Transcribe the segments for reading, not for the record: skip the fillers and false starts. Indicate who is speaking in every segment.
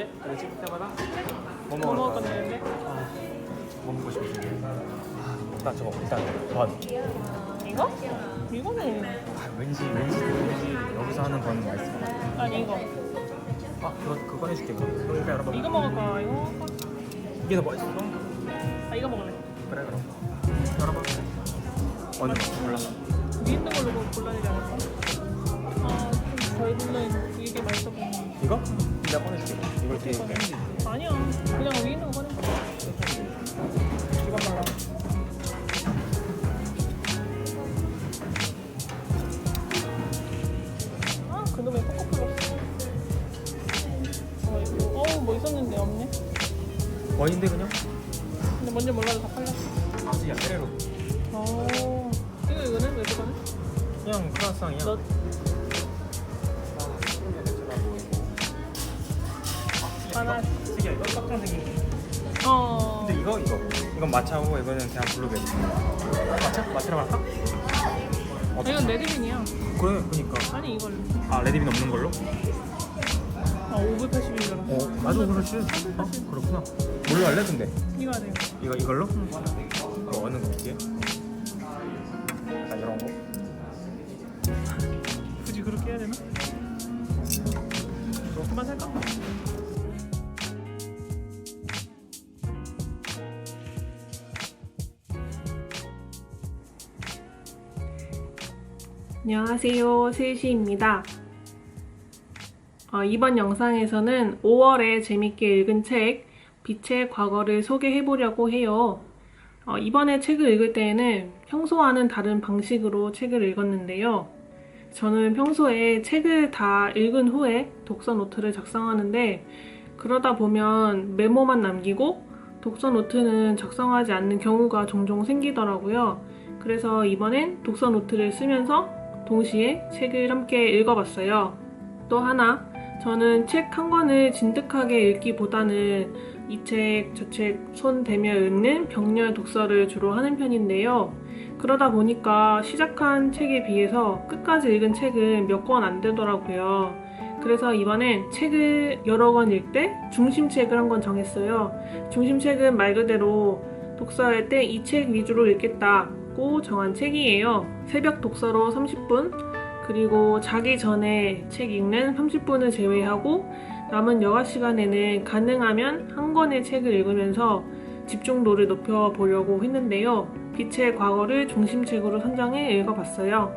Speaker 1: 왜?
Speaker 2: 그래 찍을 때마다 뭐
Speaker 1: 뭐
Speaker 2: 먹을
Speaker 1: 먹을
Speaker 2: 거야?
Speaker 1: 건데?
Speaker 2: 뭐 먹고 싶으신 게? 일단 저거 일단 번.
Speaker 1: 이거? 이거는
Speaker 2: 왠지 여기서 하는 건 맛있을 것 같아.
Speaker 1: 아니 이거.
Speaker 2: 그거 해줄게 그럼. 그러니까 여러분
Speaker 1: 이거 먹을까? 이거 먹을까?
Speaker 2: 이게 더 맛있어.
Speaker 1: 아 이거 먹을래.
Speaker 2: 그래 그럼. 여러분 어느 거 골라?
Speaker 1: 위에 있는 걸로 골라야 되지 않을까? 저희 둘은 이게 맛있어 보이는.
Speaker 2: 이거? 내가 꺼내줄게. 이걸 뒤에 이렇게.
Speaker 1: 아니야. 그냥 위에 있는 거 꺼내.
Speaker 2: 시간 빨라.
Speaker 1: 그놈의 코코플러스. 이거. 뭐 있었는데 없네.
Speaker 2: 와인데 그냥?
Speaker 1: 근데 뭔지 몰라도 다 팔렸어.
Speaker 2: 아직이야 페레로.
Speaker 1: 이거는 왜 그거는?
Speaker 2: 그냥 크라상이야.
Speaker 1: 너 하나.
Speaker 2: 특이야 이거 깜짝 생긴 거. 근데 이건 마차고 이거는 그냥 블루베리. 마차로 할까?
Speaker 1: 이건 레드빈이야.
Speaker 2: 그래 그니까.
Speaker 1: 아니 이걸로.
Speaker 2: 레드빈 없는 걸로?
Speaker 1: 580인 줄 알았어.
Speaker 2: 맞아 그렇지. 그렇구나. 뭘로 할래 근데?
Speaker 1: 이거 하네.
Speaker 2: 이걸로? 이거 어느 거 이게? 이런 거?
Speaker 1: 굳이 그렇게 해야 되나? 그만 살까? 안녕하세요, 세시입니다. 이번 영상에서는 5월에 재밌게 읽은 책 빛의 과거를 소개해보려고 해요. 이번에 책을 읽을 때에는 평소와는 다른 방식으로 책을 읽었는데요. 저는 평소에 책을 다 읽은 후에 독서 노트를 작성하는데 그러다 보면 메모만 남기고 독서 노트는 작성하지 않는 경우가 종종 생기더라고요. 그래서 이번엔 독서 노트를 쓰면서 동시에 책을 함께 읽어봤어요. 또 하나, 저는 책 한 권을 진득하게 읽기보다는 이 책, 저 책 손 대며 읽는 병렬 독서를 주로 하는 편인데요. 그러다 보니까 시작한 책에 비해서 끝까지 읽은 책은 몇 권 안 되더라고요. 그래서 이번엔 책을 여러 권 읽되 중심책을 한 권 정했어요. 중심책은 말 그대로 독서할 때 이 책 위주로 읽겠다고 정한 책이에요. 새벽 독서로 30분, 그리고 자기 전에 책 읽는 30분을 제외하고 남은 여가 시간에는 가능하면 한 권의 책을 읽으면서 집중도를 높여보려고 했는데요. 빛의 과거를 중심책으로 선정해 읽어봤어요.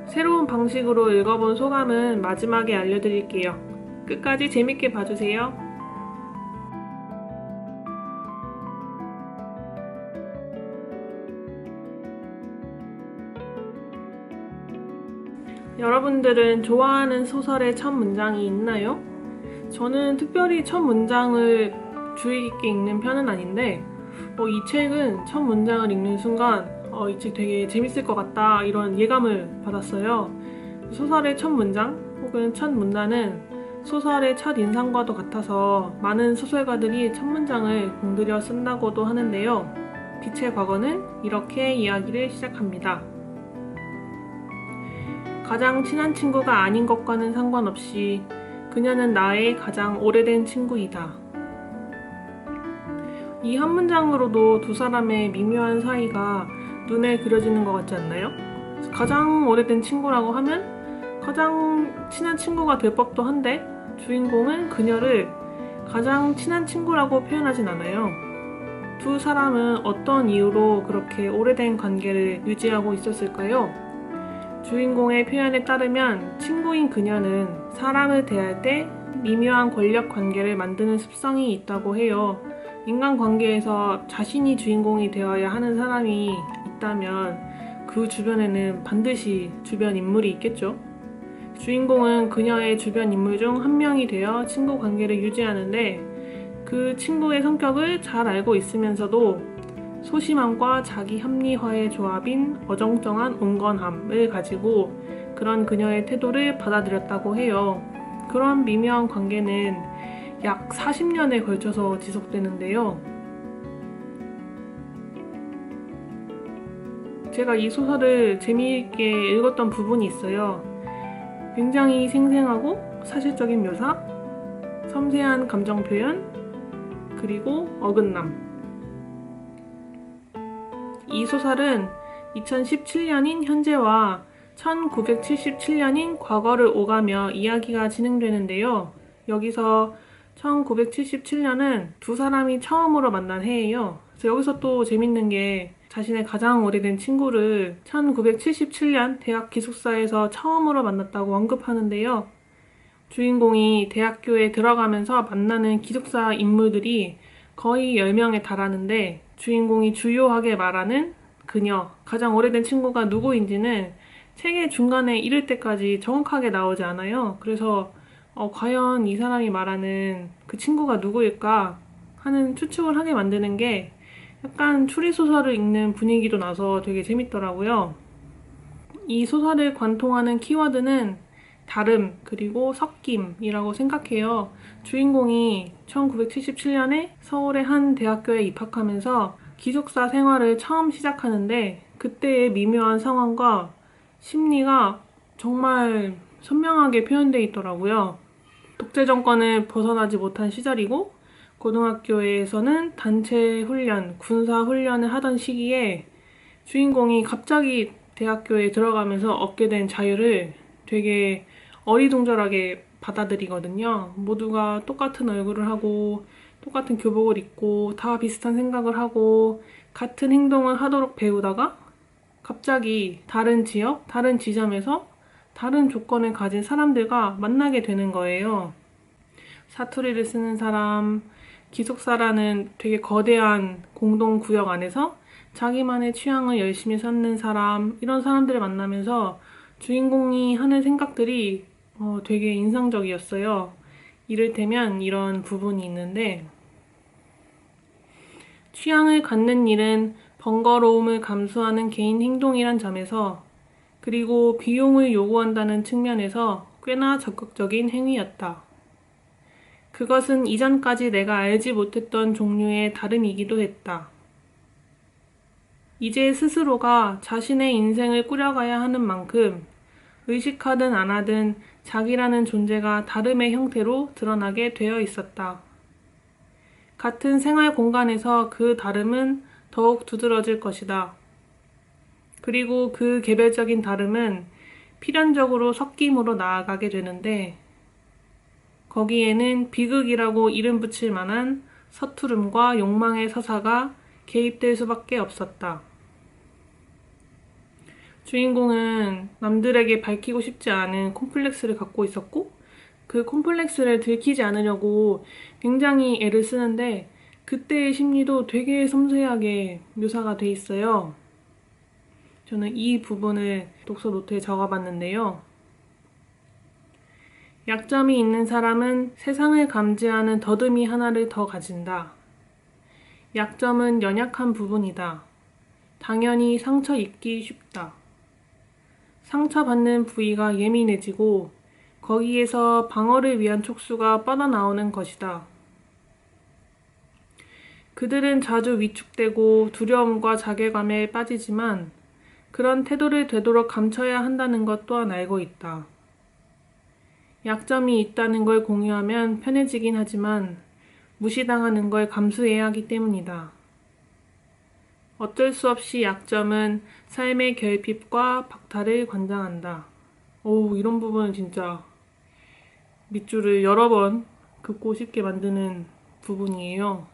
Speaker 1: 새로운 방식으로 읽어본 소감은 마지막에 알려드릴게요. 끝까지 재밌게 봐주세요. 여러분들은 좋아하는 소설의 첫 문장이 있나요? 저는 특별히 첫 문장을 주의 깊게 읽는 편은 아닌데 이 책은 첫 문장을 읽는 순간 이 책 되게 재밌을 것 같다 이런 예감을 받았어요. 소설의 첫 문장 혹은 첫 문단은 소설의 첫 인상과도 같아서 많은 소설가들이 첫 문장을 공들여 쓴다고도 하는데요. 빛의 과거는 이렇게 이야기를 시작합니다. 가장 친한 친구가 아닌 것과는 상관없이 그녀는 나의 가장 오래된 친구이다. 이 한 문장으로도 두 사람의 미묘한 사이가 눈에 그려지는 것 같지 않나요? 가장 오래된 친구라고 하면 가장 친한 친구가 될 법도 한데 주인공은 그녀를 가장 친한 친구라고 표현하진 않아요. 두 사람은 어떤 이유로 그렇게 오래된 관계를 유지하고 있었을까요? 주인공의 표현에 따르면 친구인 그녀는 사람을 대할 때 미묘한 권력 관계를 만드는 습성이 있다고 해요. 인간관계에서 자신이 주인공이 되어야 하는 사람이 있다면 그 주변에는 반드시 주변 인물이 있겠죠. 주인공은 그녀의 주변 인물 중 한 명이 되어 친구 관계를 유지하는데 그 친구의 성격을 잘 알고 있으면서도 소심함과 자기 합리화의 조합인 어정쩡한 온건함을 가지고 그런 그녀의 태도를 받아들였다고 해요. 그런 미묘한 관계는 약 40년에 걸쳐서 지속되는데요. 제가 이 소설을 재미있게 읽었던 부분이 있어요. 굉장히 생생하고 사실적인 묘사, 섬세한 감정 표현, 그리고 어긋남. 이 소설은 2017년인 현재와 1977년인 과거를 오가며 이야기가 진행되는데요. 여기서 1977년은 두 사람이 처음으로 만난 해예요. 그래서 여기서 또 재밌는 게 자신의 가장 오래된 친구를 1977년 대학 기숙사에서 처음으로 만났다고 언급하는데요. 주인공이 대학교에 들어가면서 만나는 기숙사 인물들이 거의 10명에 달하는데 주인공이 주요하게 말하는 그녀, 가장 오래된 친구가 누구인지는 책의 중간에 이를 때까지 정확하게 나오지 않아요. 그래서 과연 이 사람이 말하는 그 친구가 누구일까 하는 추측을 하게 만드는 게 약간 추리소설을 읽는 분위기도 나서 되게 재밌더라고요. 이 소설을 관통하는 키워드는 다름, 그리고 섞임이라고 생각해요. 주인공이 1977년에 서울의 한 대학교에 입학하면서 기숙사 생활을 처음 시작하는데 그때의 미묘한 상황과 심리가 정말 선명하게 표현되어 있더라고요. 독재 정권을 벗어나지 못한 시절이고 고등학교에서는 단체 훈련, 군사 훈련을 하던 시기에 주인공이 갑자기 대학교에 들어가면서 얻게 된 자유를 되게 어리둥절하게 받아들이거든요. 모두가 똑같은 얼굴을 하고 똑같은 교복을 입고 다 비슷한 생각을 하고 같은 행동을 하도록 배우다가 갑자기 다른 지역, 다른 지점에서 다른 조건을 가진 사람들과 만나게 되는 거예요. 사투리를 쓰는 사람, 기숙사라는 되게 거대한 공동구역 안에서 자기만의 취향을 열심히 찾는 사람, 이런 사람들을 만나면서 주인공이 하는 생각들이 되게 인상적이었어요. 이를테면 이런 부분이 있는데, 취향을 갖는 일은 번거로움을 감수하는 개인 행동이란 점에서, 그리고 비용을 요구한다는 측면에서 꽤나 적극적인 행위였다. 그것은 이전까지 내가 알지 못했던 종류의 다름이기도 했다. 이제 스스로가 자신의 인생을 꾸려가야 하는 만큼 의식하든 안 하든 자기라는 존재가 다름의 형태로 드러나게 되어 있었다. 같은 생활 공간에서 그 다름은 더욱 두드러질 것이다. 그리고 그 개별적인 다름은 필연적으로 섞임으로 나아가게 되는데 거기에는 비극이라고 이름 붙일 만한 서투름과 욕망의 서사가 개입될 수밖에 없었다. 주인공은 남들에게 밝히고 싶지 않은 콤플렉스를 갖고 있었고 그 콤플렉스를 들키지 않으려고 굉장히 애를 쓰는데 그때의 심리도 되게 섬세하게 묘사가 돼 있어요. 저는 이 부분을 독서 노트에 적어봤는데요. 약점이 있는 사람은 세상을 감지하는 더듬이 하나를 더 가진다. 약점은 연약한 부분이다. 당연히 상처 입기 쉽다. 상처받는 부위가 예민해지고 거기에서 방어를 위한 촉수가 뻗어나오는 것이다. 그들은 자주 위축되고 두려움과 자괴감에 빠지지만 그런 태도를 되도록 감춰야 한다는 것 또한 알고 있다. 약점이 있다는 걸 공유하면 편해지긴 하지만 무시당하는 걸 감수해야 하기 때문이다. 어쩔 수 없이 약점은 삶의 결핍과 박탈을 관장한다. 이런 부분은 진짜 밑줄을 여러 번 긋고 싶게 만드는 부분이에요.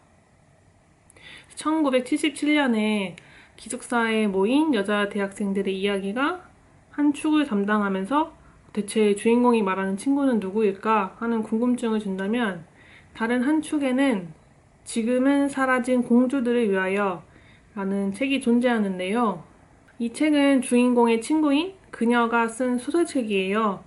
Speaker 1: 1977년에 기숙사에 모인 여자 대학생들의 이야기가 한 축을 담당하면서 대체 주인공이 말하는 친구는 누구일까 하는 궁금증을 준다면 다른 한 축에는 지금은 사라진 공주들을 위하여 라는 책이 존재하는데요. 이 책은 주인공의 친구인 그녀가 쓴 소설책이에요.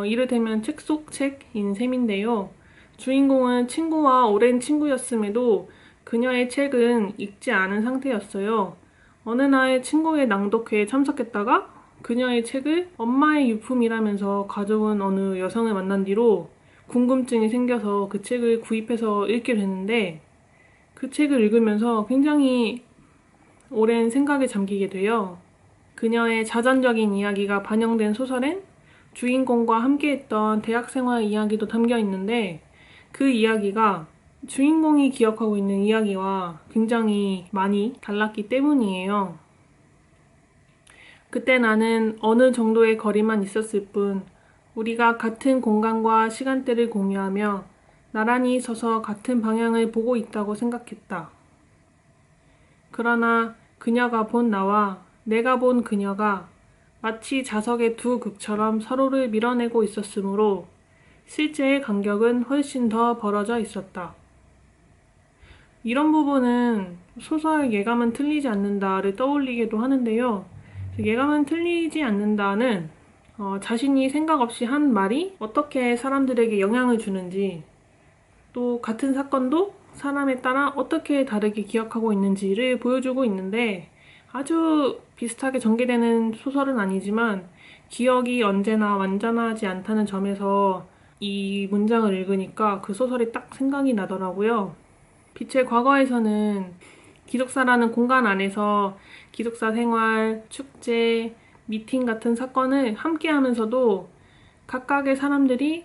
Speaker 1: 이를테면 책 속 책인 셈인데요. 주인공은 친구와 오랜 친구였음에도 그녀의 책은 읽지 않은 상태였어요. 어느 날 친구의 낭독회에 참석했다가 그녀의 책을 엄마의 유품이라면서 가져온 어느 여성을 만난 뒤로 궁금증이 생겨서 그 책을 구입해서 읽게 됐는데 그 책을 읽으면서 굉장히 오랜 생각에 잠기게 돼요. 그녀의 자전적인 이야기가 반영된 소설엔 주인공과 함께했던 대학생활 이야기도 담겨 있는데 그 이야기가 주인공이 기억하고 있는 이야기와 굉장히 많이 달랐기 때문이에요. 그때 나는 어느 정도의 거리만 있었을 뿐 우리가 같은 공간과 시간대를 공유하며 나란히 서서 같은 방향을 보고 있다고 생각했다. 그러나 그녀가 본 나와 내가 본 그녀가 마치 자석의 두 극처럼 서로를 밀어내고 있었으므로 실제의 간격은 훨씬 더 벌어져 있었다. 이런 부분은 소설 예감은 틀리지 않는다를 떠올리기도 하는데요. 예감은 틀리지 않는다는 자신이 생각 없이 한 말이 어떻게 사람들에게 영향을 주는지, 또 같은 사건도 사람에 따라 어떻게 다르게 기억하고 있는지를 보여주고 있는데, 아주 비슷하게 전개되는 소설은 아니지만 기억이 언제나 완전하지 않다는 점에서 이 문장을 읽으니까 그 소설이 딱 생각이 나더라고요. 빛의 과거에서는 기숙사라는 공간 안에서 기숙사 생활, 축제, 미팅 같은 사건을 함께 하면서도 각각의 사람들이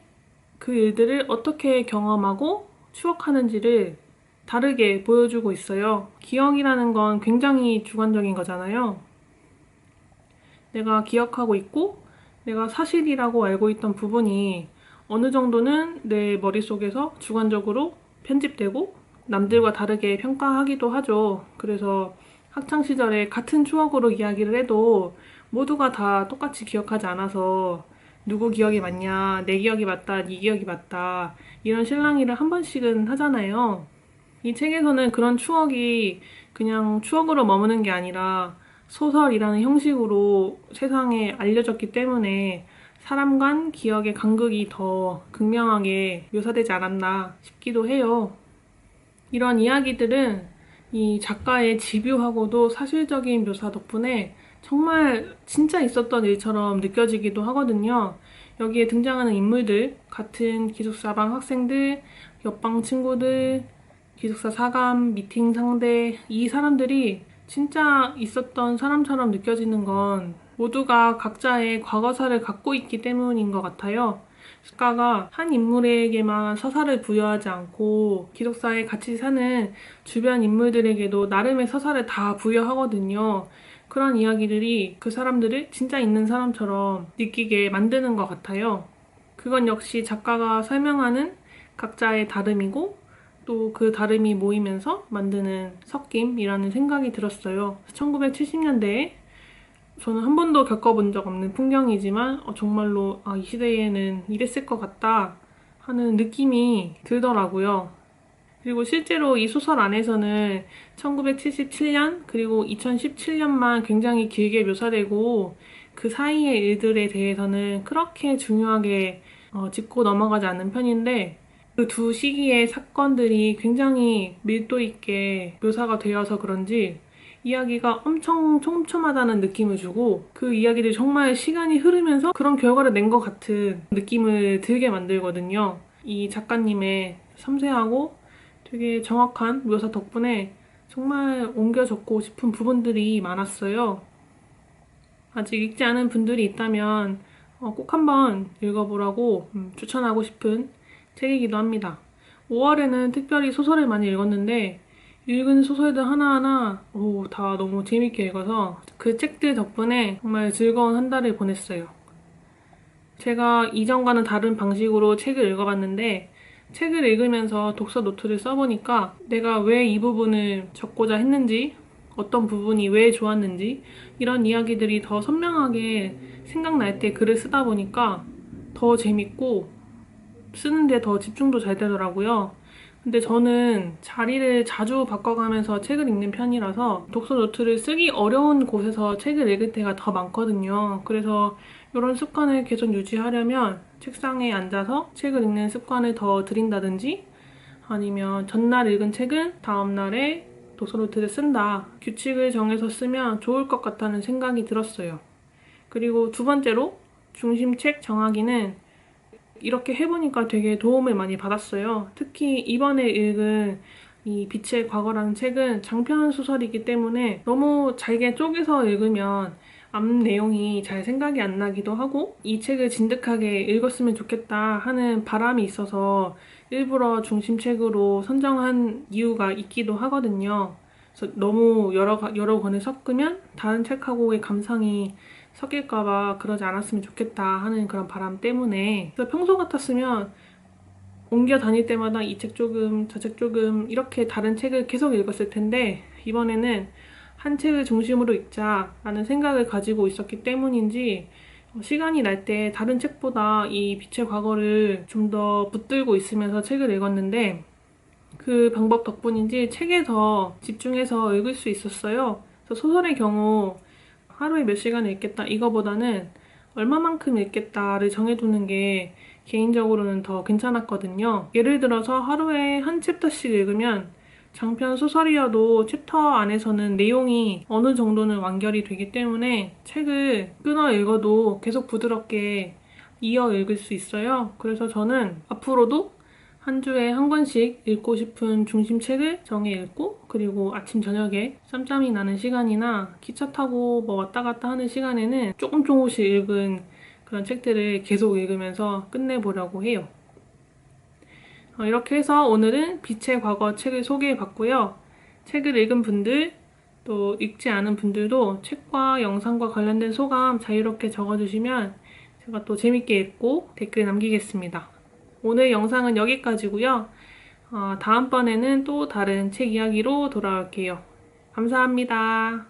Speaker 1: 그 일들을 어떻게 경험하고 추억하는지를 다르게 보여주고 있어요. 기억이라는 건 굉장히 주관적인 거잖아요. 내가 기억하고 있고 내가 사실이라고 알고 있던 부분이 어느 정도는 내 머릿속에서 주관적으로 편집되고 남들과 다르게 평가하기도 하죠. 그래서 학창시절에 같은 추억으로 이야기를 해도 모두가 다 똑같이 기억하지 않아서 누구 기억이 맞냐, 내 기억이 맞다, 네 기억이 맞다 이런 실랑이를 한 번씩은 하잖아요. 이 책에서는 그런 추억이 그냥 추억으로 머무는 게 아니라 소설이라는 형식으로 세상에 알려졌기 때문에 사람 간 기억의 간극이 더 극명하게 묘사되지 않았나 싶기도 해요. 이런 이야기들은 이 작가의 집요하고도 사실적인 묘사 덕분에 정말 진짜 있었던 일처럼 느껴지기도 하거든요. 여기에 등장하는 인물들, 같은 기숙사방 학생들, 옆방 친구들, 기숙사 사감, 미팅 상대, 이 사람들이 진짜 있었던 사람처럼 느껴지는 건 모두가 각자의 과거사를 갖고 있기 때문인 것 같아요. 작가가 한 인물에게만 서사를 부여하지 않고 기숙사에 같이 사는 주변 인물들에게도 나름의 서사를 다 부여하거든요. 그런 이야기들이 그 사람들을 진짜 있는 사람처럼 느끼게 만드는 것 같아요. 그건 역시 작가가 설명하는 각자의 다름이고 또 그 다름이 모이면서 만드는 섞임이라는 생각이 들었어요. 1970년대에 저는 한 번도 겪어본 적 없는 풍경이지만 정말로 이 시대에는 이랬을 것 같다 하는 느낌이 들더라고요. 그리고 실제로 이 소설 안에서는 1977년 그리고 2017년만 굉장히 길게 묘사되고 그 사이의 일들에 대해서는 그렇게 중요하게 짚고 넘어가지 않는 편인데 그 두 시기의 사건들이 굉장히 밀도 있게 묘사가 되어서 그런지 이야기가 엄청 촘촘하다는 느낌을 주고 그 이야기들이 정말 시간이 흐르면서 그런 결과를 낸 것 같은 느낌을 들게 만들거든요. 이 작가님의 섬세하고 되게 정확한 묘사 덕분에 정말 옮겨 적고 싶은 부분들이 많았어요. 아직 읽지 않은 분들이 있다면 꼭 한번 읽어보라고 추천하고 싶은 책이기도 합니다. 5월에는 특별히 소설을 많이 읽었는데 읽은 소설들 하나하나 다 너무 재밌게 읽어서 그 책들 덕분에 정말 즐거운 한 달을 보냈어요. 제가 이전과는 다른 방식으로 책을 읽어봤는데 책을 읽으면서 독서 노트를 써보니까 내가 왜 이 부분을 적고자 했는지 어떤 부분이 왜 좋았는지 이런 이야기들이 더 선명하게 생각날 때 글을 쓰다 보니까 더 재밌고 쓰는데 더 집중도 잘 되더라고요. 근데 저는 자리를 자주 바꿔가면서 책을 읽는 편이라서 독서 노트를 쓰기 어려운 곳에서 책을 읽을 때가 더 많거든요. 그래서 이런 습관을 계속 유지하려면 책상에 앉아서 책을 읽는 습관을 더 들인다든지 아니면 전날 읽은 책은 다음날에 독서 노트를 쓴다. 규칙을 정해서 쓰면 좋을 것 같다는 생각이 들었어요. 그리고 두 번째로 중심책 정하기는 이렇게 해보니까 되게 도움을 많이 받았어요. 특히 이번에 읽은 이 빛의 과거라는 책은 장편 소설이기 때문에 너무 잘게 쪼개서 읽으면 앞 내용이 잘 생각이 안 나기도 하고 이 책을 진득하게 읽었으면 좋겠다 하는 바람이 있어서 일부러 중심책으로 선정한 이유가 있기도 하거든요. 그래서 너무 여러 권을 섞으면 다른 책하고의 감상이 섞일까봐 그러지 않았으면 좋겠다 하는 그런 바람 때문에. 그래서 평소 같았으면 옮겨 다닐 때마다 이 책 조금, 저 책 조금 이렇게 다른 책을 계속 읽었을 텐데, 이번에는 한 책을 중심으로 읽자라는 생각을 가지고 있었기 때문인지 시간이 날 때 다른 책보다 이 빛의 과거를 좀 더 붙들고 있으면서 책을 읽었는데, 그 방법 덕분인지 책에 더 집중해서 읽을 수 있었어요. 그래서 소설의 경우 하루에 몇 시간을 읽겠다 이거보다는 얼마만큼 읽겠다를 정해두는 게 개인적으로는 더 괜찮았거든요. 예를 들어서 하루에 한 챕터씩 읽으면 장편 소설이어도 챕터 안에서는 내용이 어느 정도는 완결이 되기 때문에 책을 끊어 읽어도 계속 부드럽게 이어 읽을 수 있어요. 그래서 저는 앞으로도 한 주에 한 권씩 읽고 싶은 중심책을 정해 읽고, 그리고 아침 저녁에 짬짬이 나는 시간이나 기차 타고 뭐 왔다 갔다 하는 시간에는 조금씩 읽은 그런 책들을 계속 읽으면서 끝내보려고 해요. 이렇게 해서 오늘은 빛의 과거 책을 소개해봤고요. 책을 읽은 분들, 또 읽지 않은 분들도 책과 영상과 관련된 소감 자유롭게 적어주시면 제가 또 재밌게 읽고 댓글 남기겠습니다. 오늘 영상은 여기까지고요. 다음번에는 또 다른 책 이야기로 돌아올게요. 감사합니다.